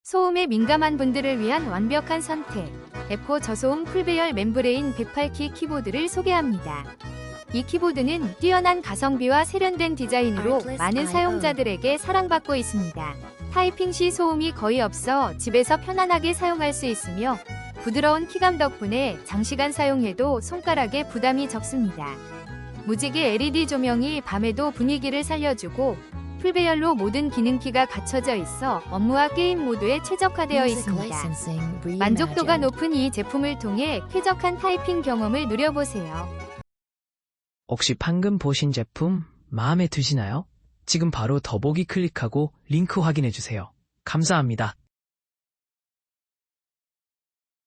소음에 민감한 분들을 위한 완벽한 선택. F4 저소음 풀배열 멤브레인 108키 키보드를 소개합니다. 이 키보드는 뛰어난 가성비와 세련된 디자인으로 많은 사용자들에게 사랑받고 있습니다. 타이핑 시 소음이 거의 없어 집에서 편안하게 사용할 수 있으며 부드러운 키감 덕분에 장시간 사용해도 손가락에 부담이 적습니다. 무지개 LED 조명이 밤에도 분위기를 살려주고 풀배열로 모든 기능키가 갖춰져 있어 업무와 게임 모두에 최적화되어 있습니다. 만족도가 높은 이 제품을 통해 쾌적한 타이핑 경험을 누려보세요. 혹시 방금 보신 제품 마음에 드시나요? 지금 바로 더보기 클릭하고 링크 확인해주세요. 감사합니다.